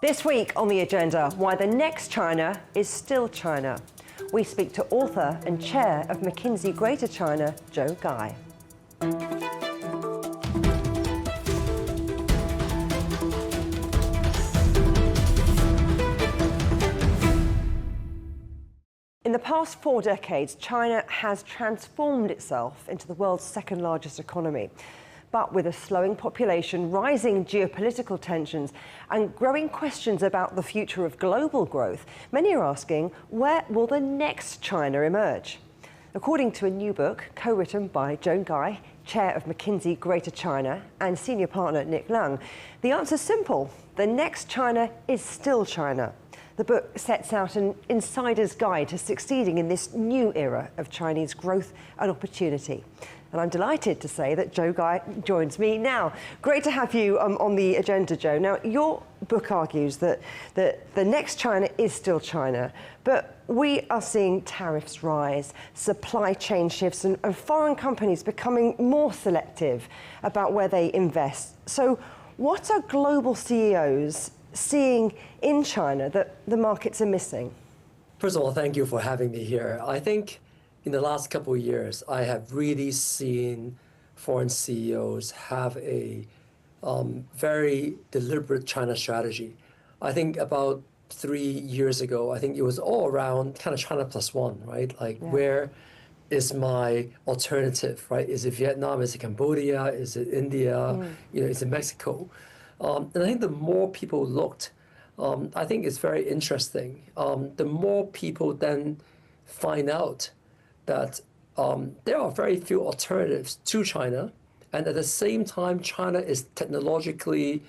This week on the agenda, why the next China is still China. We speak to author and chair of McKinsey Greater China, Joe Ngai. In the past 4 decades, China has transformed itself into the world's second largest economy. But with a slowing population, rising geopolitical tensions, and growing questions about the future of global growth, many are asking, where will the next China emerge? According to a new book co-written by Joe Ngai, chair of McKinsey Greater China, and Senior Partner Nick Leung, the answer's simple: the next China is still China. The book sets out an insider's guide to succeeding in this new era of Chinese growth and opportunity. And I'm delighted to say that Joe Ngai joins me now. Great to have you on the agenda, Joe. Now, your book argues that the next China is still China, but we are seeing tariffs rise, supply chain shifts, and foreign companies becoming more selective about where they invest. So what are global CEOs seeing in China that the markets are missing? First of all, thank you for having me here. I think in the last couple of years, I have really seen foreign CEOs have a very deliberate China strategy. I think about 3 years ago, I think it was all around kind of China plus one, right? Like, where is my alternative, right? Is it Vietnam? Is it Cambodia? Is it India? Is it Mexico? And I think the more people looked, I think it's very interesting. The more people then find out that there are very few alternatives to China, and at the same time, China is technologically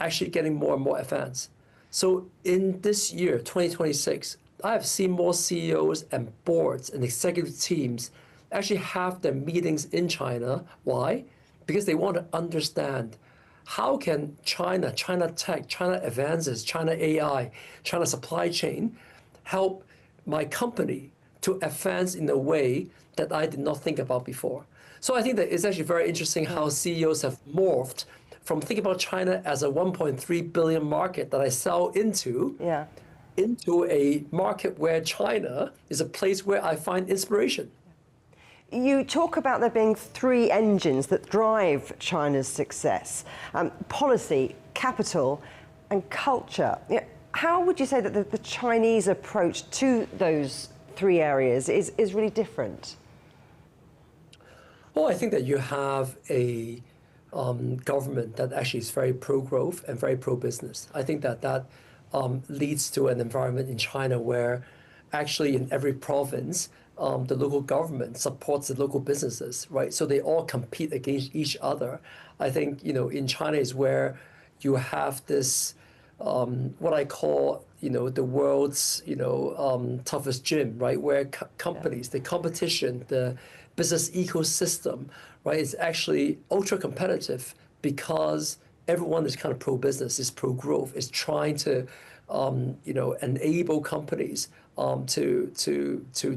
actually getting more and more advanced. So in this year, 2026, I have seen more CEOs and boards and executive teams actually have their meetings in China. Why? Because they want to understand how can China, China tech, China advances, China AI, China supply chain help my company to advance in a way that I did not think about before. So I think that it's actually very interesting how CEOs have morphed from thinking about China as a 1.3 billion market that I sell into a market where China is a place where I find inspiration. You talk about there being 3 engines that drive China's success: policy, capital, and culture. How would you say that the Chinese approach to those 3 areas is really different? Well, I think that you have a government that actually is very pro-growth and very pro-business. I think that leads to an environment in China where actually in every province, the local government supports the local businesses, right? So they all compete against each other. I think, in China is where you have this, what I call, the world's, toughest gym, right? Where companies, the competition, the business ecosystem, right, is actually ultra competitive because everyone is kind of pro-business, is pro-growth, is trying to, enable companies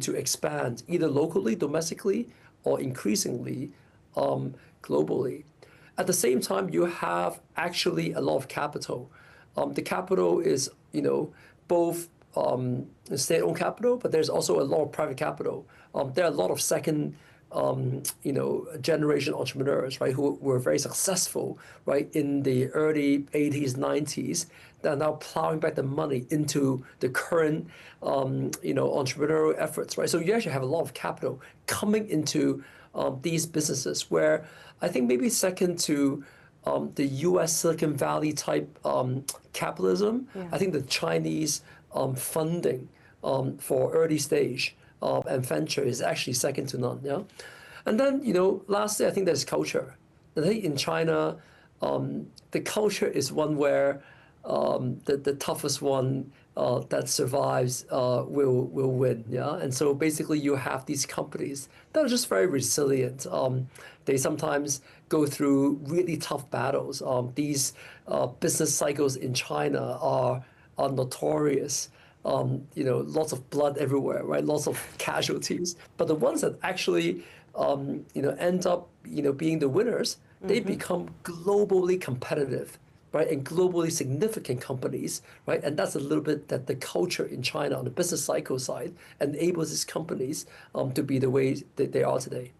to expand either locally, domestically, or increasingly globally. At the same time, you have actually a lot of capital. The capital is, both state-owned capital, but there's also a lot of private capital. There are a lot of second generation entrepreneurs, right, who were very successful, right, in the early 80s, 90s, that are now plowing back the money into the current, entrepreneurial efforts, right? So you actually have a lot of capital coming into these businesses, where I think maybe second to the U.S. Silicon Valley type capitalism, I think the Chinese funding for early stage and venture is actually second to none. Yeah, and then lastly, I think there's culture. I think in China, the culture is one where the toughest one that survives will win. Yeah, and so basically you have these companies that are just very resilient. They sometimes go through really tough battles. These business cycles in China are notorious. Lots of blood everywhere, right? Lots of casualties. But the ones that actually, end up, being the winners, they become globally competitive right, and globally significant companies, right? And that's a little bit that the culture in China on the business cycle side enables these companies to be the way that they are today.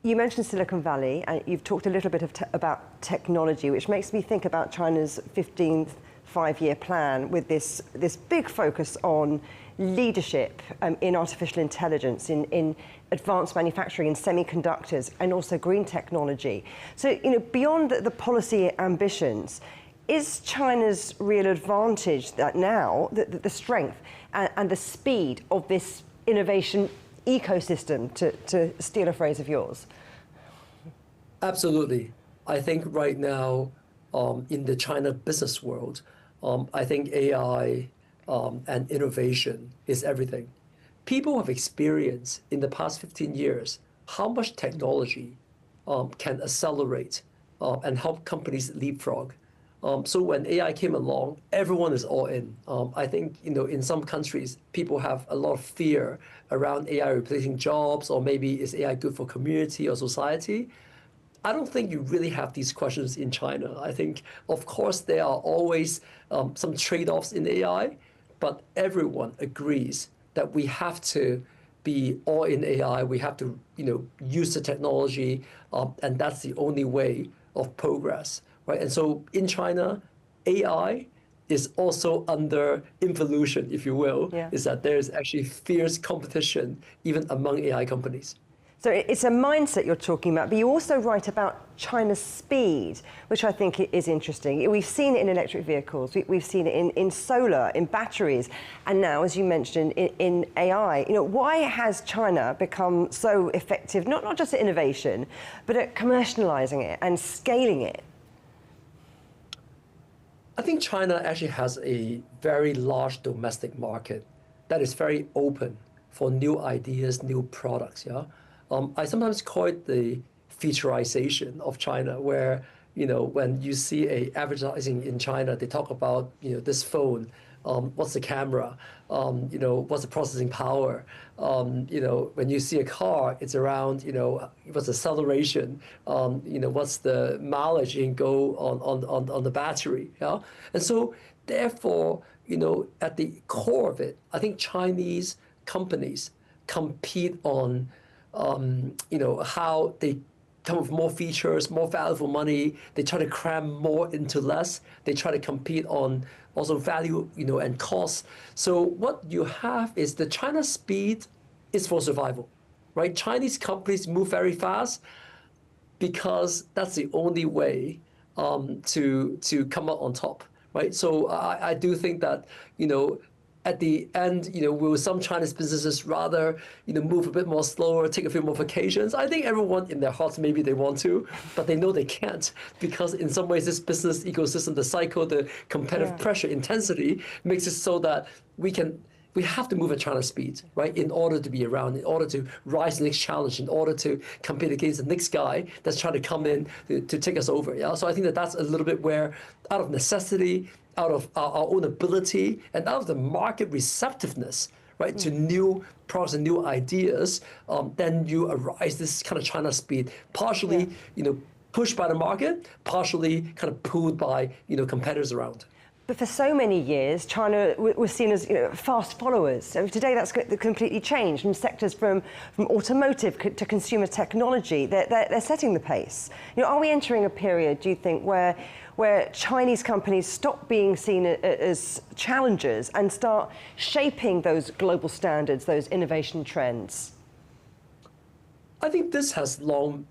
You mentioned Silicon Valley, and you've talked a little bit about technology, which makes me think about China's 15th five-year plan with this big focus on leadership in artificial intelligence, in advanced manufacturing, in semiconductors, and also green technology. So, beyond the policy ambitions, is China's real advantage that now, the strength and the speed of this innovation ecosystem, to steal a phrase of yours? Absolutely. I think right now, in the China business world, I think AI and innovation is everything. People have experienced in the past 15 years how much technology can accelerate and help companies leapfrog. So when AI came along, everyone is all in. I think in some countries, people have a lot of fear around AI replacing jobs, or maybe is AI good for community or society? I don't think you really have these questions in China. I think, of course, there are always some trade-offs in AI, but everyone agrees that we have to be all in AI. We have to, use the technology, and that's the only way of progress, right? And so in China, AI is also under involution, if you will. Yeah. Is that there's actually fierce competition even among AI companies. So it's a mindset you're talking about, but you also write about China's speed, which I think is interesting. We've seen it in electric vehicles, we've seen it in solar, in batteries, and now, as you mentioned, in AI. Why has China become so effective, not just at innovation, but at commercializing it and scaling it? I think China actually has a very large domestic market that is very open for new ideas, new products, yeah? I sometimes call it the featureization of China, where when you see a advertising in China, they talk about this phone, what's the camera, what's the processing power, when you see a car, it's around what's the acceleration, what's the mileage you can go on the battery, yeah. And so therefore, at the core of it, I think Chinese companies compete on how they come with more features, more value for money. They try to cram more into less. They try to compete on also value, and cost. So what you have is the China speed is for survival, right? Chinese companies move very fast because that's the only way to come out on top, right? So I do think that, at the end, will some Chinese businesses rather, move a bit more slower, take a few more vacations? I think everyone in their hearts, maybe they want to, but they know they can't, because in some ways this business ecosystem, the cycle, the competitive pressure, intensity makes it so that we have to move at China's speed, right? In order to be around, in order to rise to the next challenge, in order to compete against the next guy that's trying to come in to take us over. Yeah. So I think that's a little bit where, out of necessity, out of our own ability, and out of the market receptiveness, right, to new products and new ideas, then you arise this kind of China speed, partially, pushed by the market, partially kind of pulled by, competitors around. But for so many years, China was seen as fast followers. So today that's completely changed from sectors from automotive to consumer technology. They're setting the pace. Are we entering a period, do you think, where Chinese companies stop being seen as challengers and start shaping those global standards, those innovation trends? I think this has long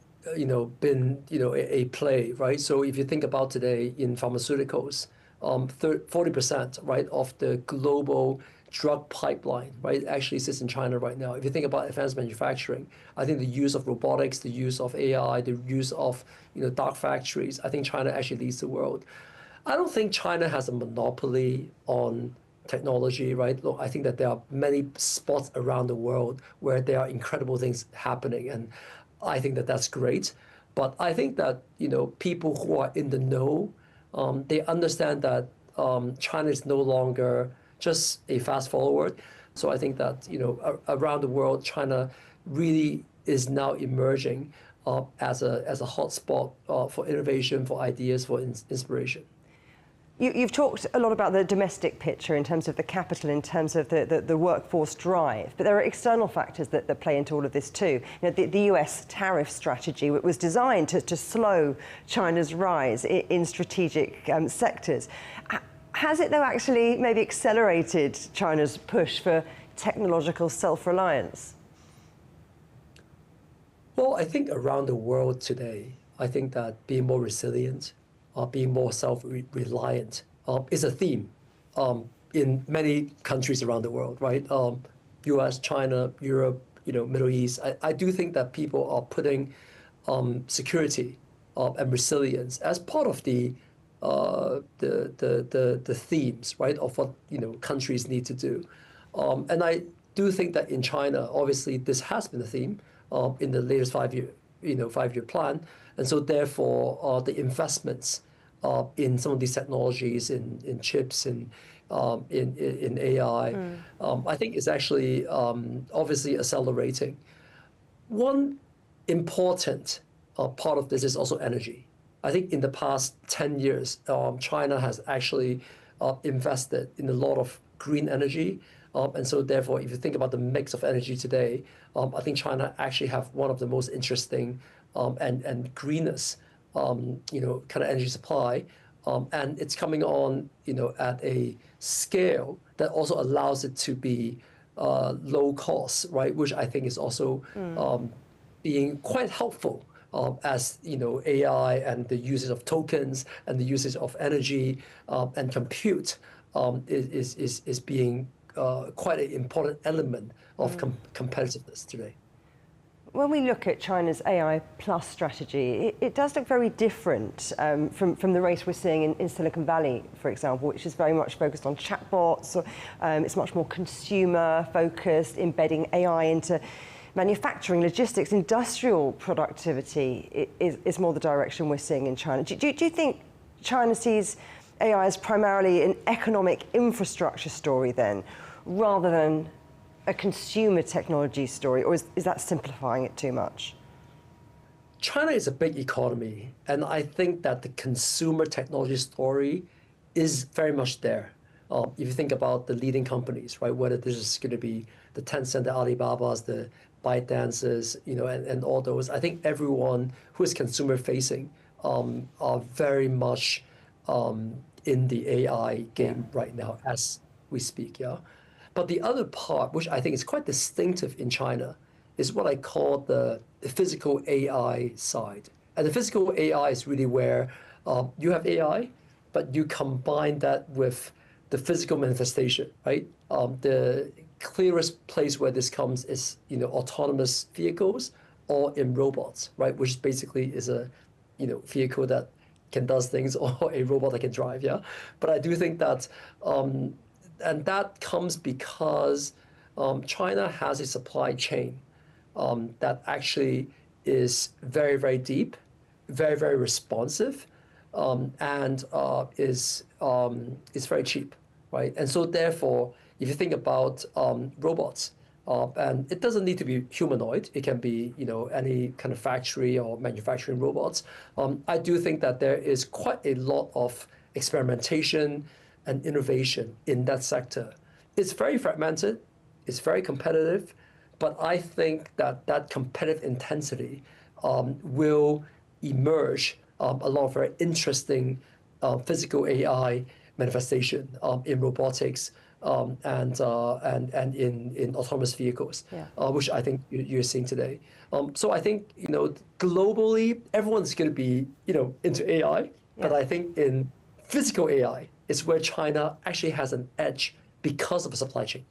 been a play, right? So if you think about today in pharmaceuticals, 40%, right, of the global drug pipeline, right, actually sits in China right now. If you think about advanced manufacturing, I think the use of robotics, the use of AI, the use of dark factories, I think China actually leads the world. I don't think China has a monopoly on technology, right? Look, I think that there are many spots around the world where there are incredible things happening, and I think that that's great. But I think that people who are in the know, they understand that China is no longer just a fast follower. So I think that around the world, China really is now emerging as a hotspot for innovation, for ideas, for inspiration. You've talked a lot about the domestic picture in terms of the capital, in terms of the workforce drive, but there are external factors that play into all of this too. The US tariff strategy was designed to slow China's rise in strategic sectors. Has it though actually maybe accelerated China's push for technological self-reliance? Well, I think around the world today, I think that being more resilient, being more self-reliant is a theme in many countries around the world, right? US, China, Europe, Middle East. I do think that people are putting security and resilience as part of the themes, right, of what countries need to do. And I do think that in China, obviously, this has been a theme in the latest five-year plan, and so therefore the investments in some of these technologies, in chips, in AI, I think is actually obviously accelerating. One important part of this is also energy. I think in the past 10 years, China has actually invested in a lot of green energy. And so therefore, if you think about the mix of energy today, I think China actually have one of the most interesting and greenest, kind of energy supply. And it's coming on, at a scale that also allows it to be low cost, right? Which I think is also being quite helpful as AI and the usage of tokens and the usage of energy and compute is being quite an important element of competitiveness today. When we look at China's AI plus strategy, it does look very different from the race we're seeing in Silicon Valley, for example, which is very much focused on chatbots. It's much more consumer focused, embedding AI into manufacturing, logistics, industrial productivity is more the direction we're seeing in China. Do you think China sees AI as primarily an economic infrastructure story then, rather than a consumer technology story, or is that simplifying it too much? China is a big economy, and I think that the consumer technology story is very much there. If you think about the leading companies, right, whether this is going to be the Tencent, the Alibabas, the ByteDances, and all those, I think everyone who is consumer facing are very much in the AI game right now as we speak, yeah. But the other part, which I think is quite distinctive in China, is what I call the physical AI side. And the physical AI is really where you have AI, but you combine that with the physical manifestation, right? The clearest place where this comes is, autonomous vehicles or in robots, right? Which basically is a, vehicle that can does things or a robot that can drive, yeah? But I do think that, and that comes because China has a supply chain that actually is very, very deep, very, very responsive, and is very cheap, right? And so therefore, if you think about robots, and it doesn't need to be humanoid, it can be any kind of factory or manufacturing robots. I do think that there is quite a lot of experimentation and innovation in that sector. It's very fragmented, it's very competitive, but I think that that competitive intensity will emerge a lot of very interesting physical AI manifestation in robotics and in autonomous vehicles, which I think you're seeing today. So I think globally everyone's going to be into AI, but I think in physical AI is where China actually has an edge because of the supply chain.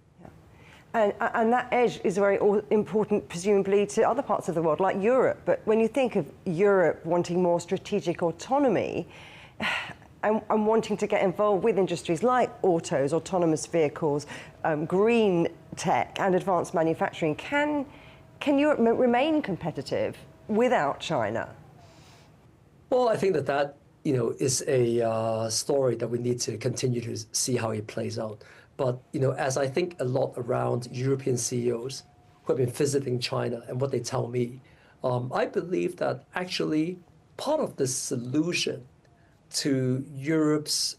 And that edge is very important, presumably, to other parts of the world, like Europe. But when you think of Europe wanting more strategic autonomy and wanting to get involved with industries like autos, autonomous vehicles, green tech, and advanced manufacturing, can Europe remain competitive without China? Well, I think that is a story that we need to continue to see how it plays out. But as I think a lot around European CEOs who have been visiting China and what they tell me, I believe that actually part of the solution to Europe's,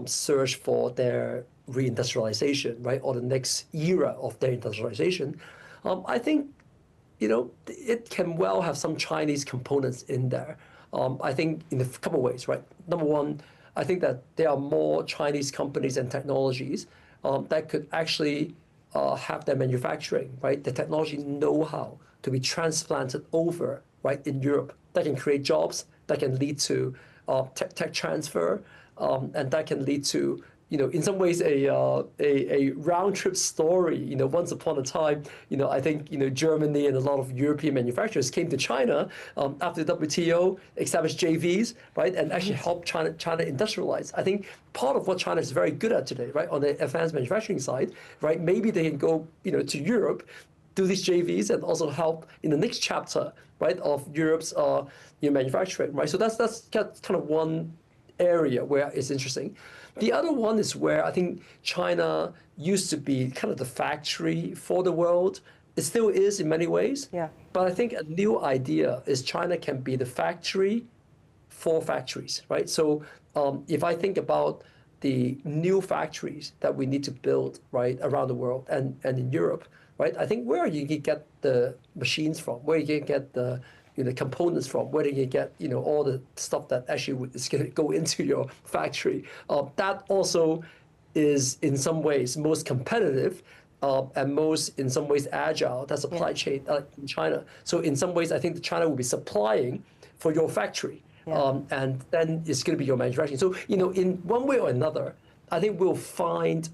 search for their reindustrialization, right, or the next era of their industrialization, I think, it can well have some Chinese components in there. I think in a couple of ways, right? Number one, I think that there are more Chinese companies and technologies that could actually have their manufacturing, right, the technology know-how to be transplanted over, right, in Europe. That can create jobs, that can lead to tech transfer, and that can lead to, in some ways a round trip story. Once upon a time, I think, Germany and a lot of European manufacturers came to China after the WTO, established JVs, right, and actually helped China industrialize. I think part of what China is very good at today, right, on the advanced manufacturing side, right, maybe they can go, to Europe, do these JVs and also help in the next chapter, right, of Europe's manufacturing, right? So that's kind of one area where it's interesting. The other one is where I think China used to be kind of the factory for the world. It still is in many ways. Yeah. But I think a new idea is China can be the factory for factories, right? So if I think about the new factories that we need to build, right, around the world and in Europe, right? I think where you can get the machines from, where you can get the components from, where you get all the stuff that actually is going to go into your factory. That also is in some ways most competitive and most in some ways agile. That supply chain in China. So in some ways, I think that China will be supplying for your factory, and then it's going to be your manufacturing. So in one way or another, I think we'll find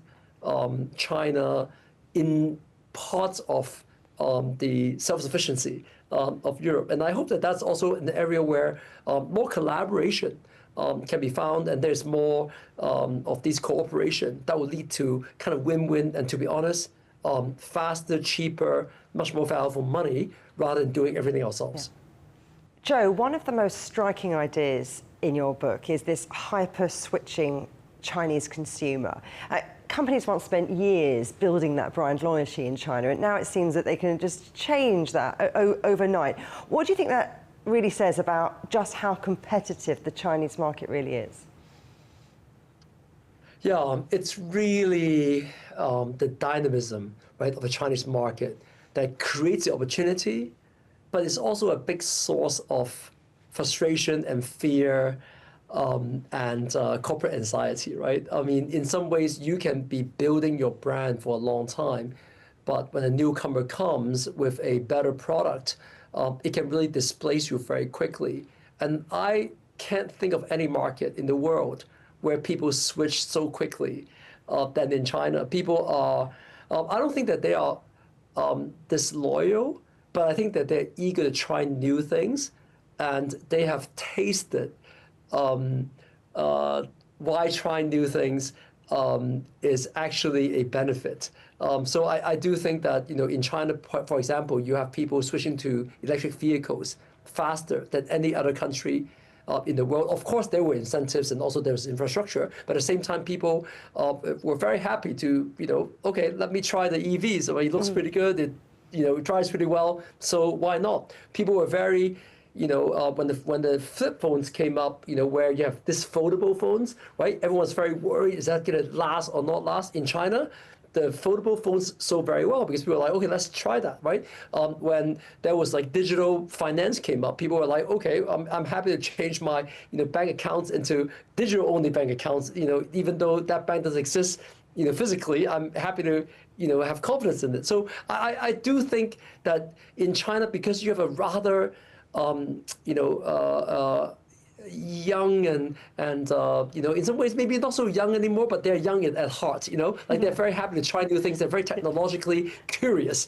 China in parts of the self-sufficiency of Europe. And I hope that that's also an area where more collaboration can be found, and there's more of these cooperation that will lead to kind of win-win, and to be honest, faster, cheaper, much more valuable money rather than doing everything ourselves. Yeah. Joe, one of the most striking ideas in your book is this hyper-switching Chinese consumer. Companies once spent years building that brand loyalty in China, and now it seems that they can just change that overnight. What do you think that really says about just how competitive the Chinese market really is? Yeah, it's really the dynamism, right, of the Chinese market that creates the opportunity, but it's also a big source of frustration and fear and corporate anxiety, right? I mean, in some ways, you can be building your brand for a long time, but when a newcomer comes with a better product, it can really displace you very quickly. And I can't think of any market in the world where people switch so quickly than in China. People are, I don't think that they are disloyal, but I think that they're eager to try new things, and they have tasted why trying new things is actually a benefit. So I do think that in China, for example, you have people switching to electric vehicles faster than any other country in the world. Of course, there were incentives and also there was infrastructure, but at the same time, people were very happy to okay, let me try the EVs. I mean, it looks pretty good. It drives pretty well. So why not? People were very when the flip phones came up, where you have this foldable phones, right? Everyone's very worried, is that going to last or not last? In China, the foldable phones sold very well because people were like, okay, let's try that, right? When there was like digital finance came up, people were like, okay, I'm happy to change my bank accounts into digital only bank accounts, even though that bank doesn't exist physically. I'm happy to have confidence in it. So I do think that in China, because you have a rather young and in some ways maybe not so young anymore, but they're young at heart. Like they're very happy to try new things. They're very technologically curious.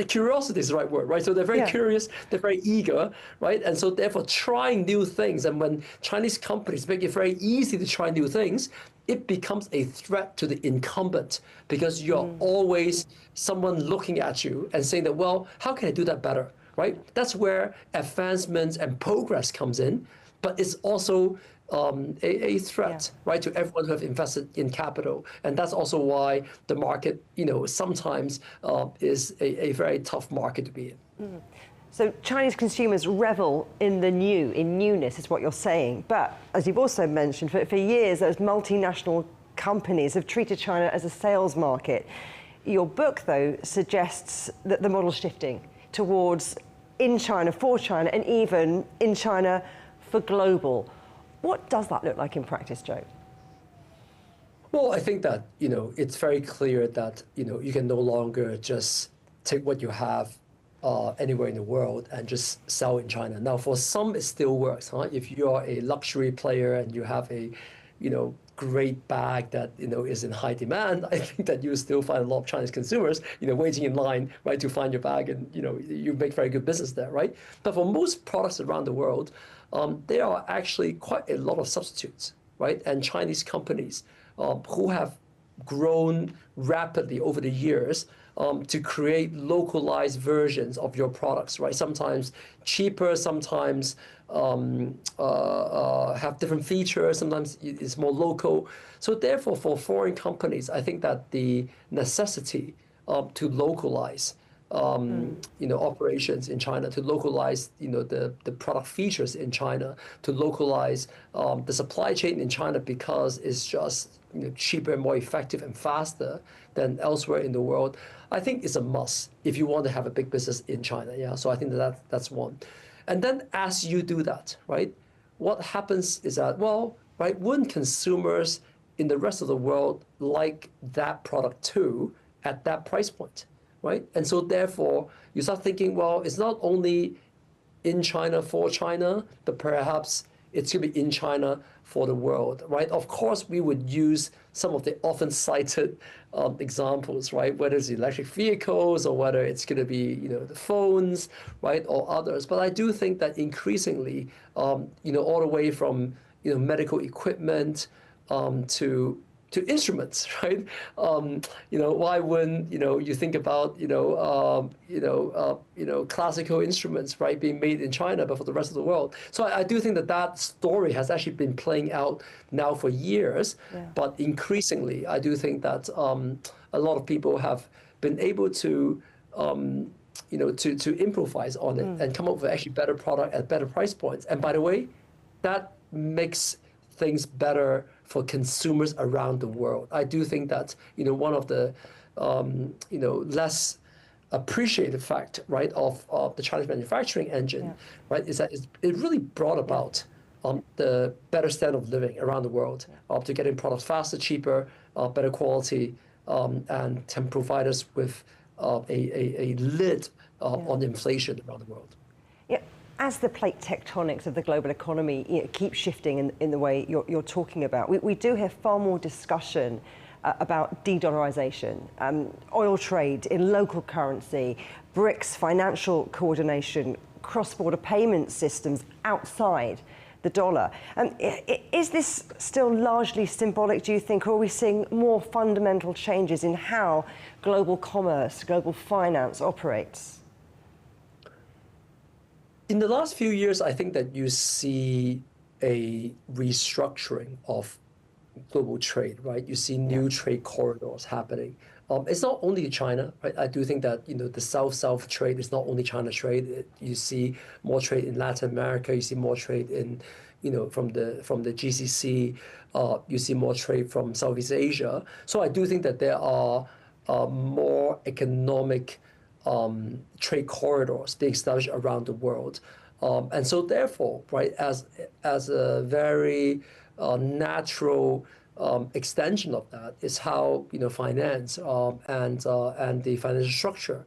Curiosity is the right word, right? So they're very curious. They're very eager, right? And so therefore, trying new things. And when Chinese companies make it very easy to try new things, it becomes a threat to the incumbent, because you're always someone looking at you and saying that, well, how can I do that better? Right? That's where advancements and progress comes in, but it's also a threat, right, to everyone who have invested in capital. And that's also why the market, sometimes is a very tough market to be in. So Chinese consumers revel in the new, in newness is what you're saying. But as you've also mentioned, for years those multinational companies have treated China as a sales market. Your book, though, suggests that the model's shifting towards in China for China and even in China for global. What does that look like in practice, Joe? Well, I think that, it's very clear that, you can no longer just take what you have anywhere in the world and just sell in China. Now, for some, it still works. If you are a luxury player and you have a, great bag that, is in high demand, I think that you still find a lot of Chinese consumers, waiting in line, right, to find your bag, and, you make very good business there, right? But for most products around the world, there are actually quite a lot of substitutes, right? And Chinese companies who have grown rapidly over the years to create localized versions of your products, right? Sometimes cheaper, sometimes have different features, sometimes it's more local. So therefore, for foreign companies, I think that the necessity to localize operations in China, to localize, the product features in China, to localize the supply chain in China because it's just cheaper and more effective and faster than elsewhere in the world, I think it's a must if you want to have a big business in China. Yeah, so I think that's one. And then as you do that, right, what happens is that, right, wouldn't consumers in the rest of the world like that product too at that price point? Right? And so therefore, you start thinking, well, it's not only in China for China, but perhaps it's going to be in China for the world, right? Of course, we would use some of the often cited examples, right? Whether it's electric vehicles or whether it's going to be, the phones, right, or others. But I do think that increasingly, all the way from, medical equipment to instruments, right? Why wouldn't you think about classical instruments, right, being made in China, but for the rest of the world? So I do think that story has actually been playing out now for years, but increasingly, I do think that a lot of people have been able to to improvise on it and come up with actually better product at better price points. And by the way, that makes things better for consumers around the world. I do think that one of the less appreciated fact, right, of the Chinese manufacturing engine, right, is that it really brought about the better standard of living around the world, to getting products faster, cheaper, better quality, and can provide us with a lid on inflation around the world. Yeah. As the plate tectonics of the global economy keep shifting in the way you're talking about, we do hear far more discussion about de-dollarisation, oil trade in local currency, BRICS financial coordination, cross-border payment systems outside the dollar. Is this still largely symbolic, do you think, or are we seeing more fundamental changes in how global commerce, global finance operates? In the last few years, I think that you see a restructuring of global trade, right? You see new trade corridors happening. It's not only China, right? I do think that the South-South trade is not only China trade. You see more trade in Latin America. You see more trade in, from the GCC. You see more trade from Southeast Asia. So I do think that there are more economic trade corridors being established around the world, and so therefore, right, as a very natural extension of that is how finance and the financial structure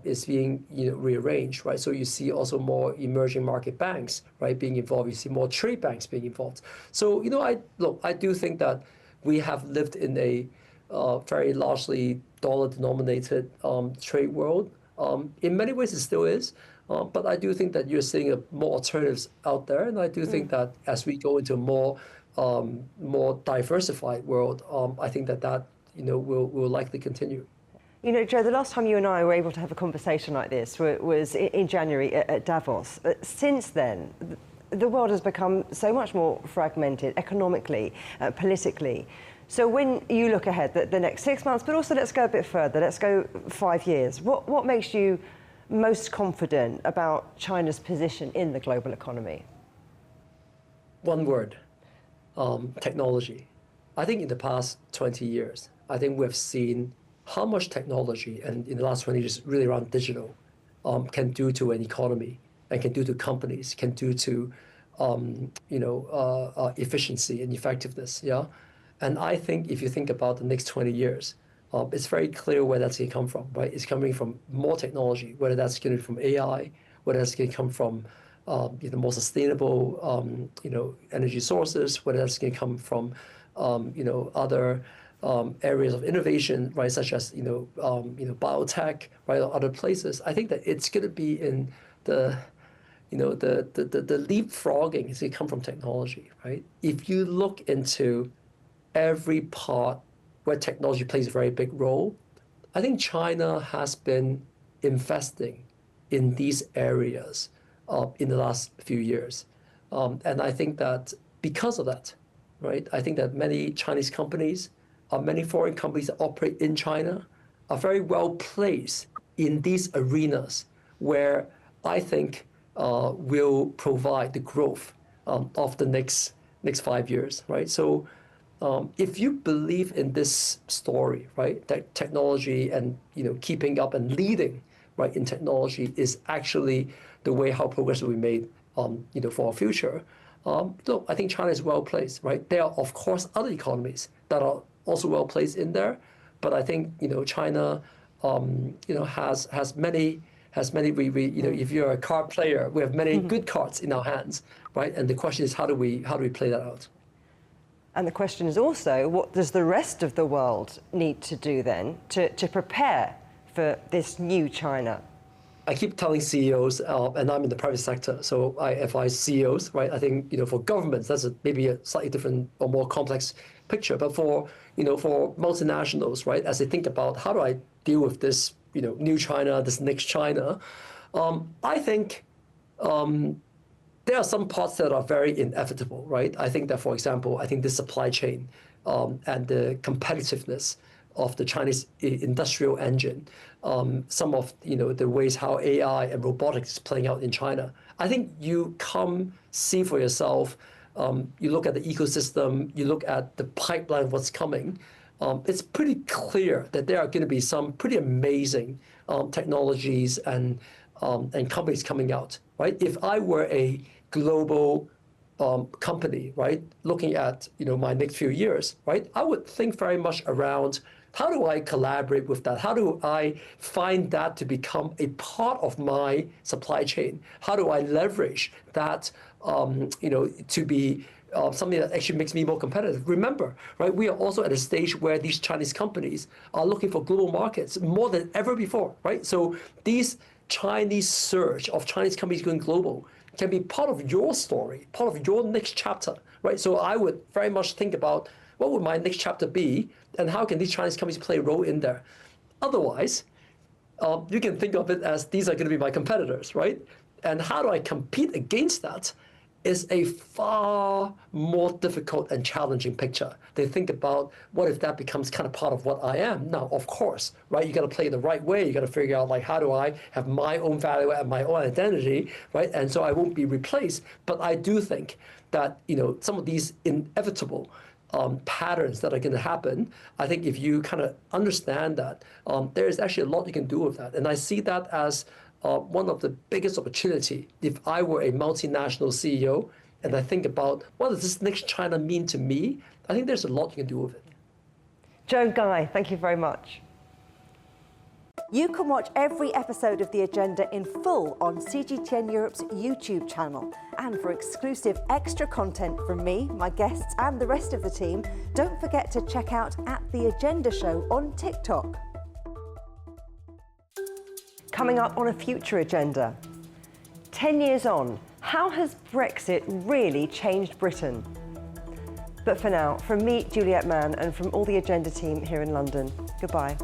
is being rearranged, right? So you see also more emerging market banks, right, being involved. You see more trade banks being involved. So I do think that we have lived in a very largely dollar-denominated trade world. In many ways, it still is, but I do think that you're seeing more alternatives out there, and I do think that as we go into a more diversified world, I think that will likely continue. Joe, the last time you and I were able to have a conversation like this was in January at Davos. Since then, the world has become so much more fragmented economically, politically. So when you look ahead the next 6 months, but also let's go a bit further, let's go 5 years, what makes you most confident about China's position in the global economy? One word, technology. I think in the past 20 years, I think we've seen how much technology, and in the last 20 years, really around digital, can do to an economy, and can do to companies, can do to efficiency and effectiveness. Yeah, and I think if you think about the next 20 years, it's very clear where that's going to come from, right? It's coming from more technology, whether that's going to be from AI, whether that's going to come from more sustainable energy sources, whether that's going to come from other areas of innovation, right, such as biotech, right, or other places. I think that it's going to be in the leapfrogging is going to come from technology, right? If you look into every part where technology plays a very big role, I think China has been investing in these areas in the last few years. And I think that because of that, right, I think that many Chinese companies, many foreign companies that operate in China are very well placed in these arenas where I think will provide the growth of the next 5 years, right? So if you believe in this story, right, that technology and keeping up and leading, right, in technology is actually the way how progress will be made, for our future. Look, I think China is well placed, right? There are of course other economies that are also well placed in there, but I think China, has many. If you're a card player, we have many good cards in our hands, right? And the question is, how do we play that out? And the question is also, what does the rest of the world need to do then to prepare for this new China? I keep telling CEOs, and I'm in the private sector, so I advise CEOs, right? I think for governments, that's maybe a slightly different or more complex picture. But for multinationals, right, as they think about how do I deal with this new China, this next China, I think there are some parts that are very inevitable, right? I think that, for example, I think the supply chain and the competitiveness of the Chinese industrial engine, some of the ways how AI and robotics is playing out in China. I think you come see for yourself. You look at the ecosystem, you look at the pipeline of what's coming. It's pretty clear that there are going to be some pretty amazing technologies and companies coming out, right? If I were a global company, right, looking at my next few years, right, I would think very much around how do I collaborate with that? How do I find that to become a part of my supply chain? How do I leverage that, to be something that actually makes me more competitive? Remember, right, we are also at a stage where these Chinese companies are looking for global markets more than ever before, right? So these Chinese surge of Chinese companies going global can be part of your story, part of your next chapter, right? So I would very much think about what would my next chapter be, and how can these Chinese companies play a role in there? Otherwise, you can think of it as these are going to be my competitors, right? And how do I compete against that is a far more difficult and challenging picture. They think about what if that becomes kind of part of what I am. Now, of course, right, you got to play it the right way. You got to figure out how do I have my own value and my own identity, right? And so I won't be replaced. But I do think that some of these inevitable patterns that are going to happen, I think if you kind of understand that, there is actually a lot you can do with that. And I see that as one of the biggest opportunity. If I were a multinational CEO and I think about what does this next China mean to me, I think there's a lot you can do with it. Joe Ngai, thank you very much. You can watch every episode of The Agenda in full on CGTN Europe's YouTube channel. And for exclusive extra content from me, my guests and the rest of the team, don't forget to check out The Agenda Show on TikTok. Coming up on a future agenda. 10 years on, how has Brexit really changed Britain? But for now, from me, Juliet Mann, and from all the Agenda team here in London, goodbye.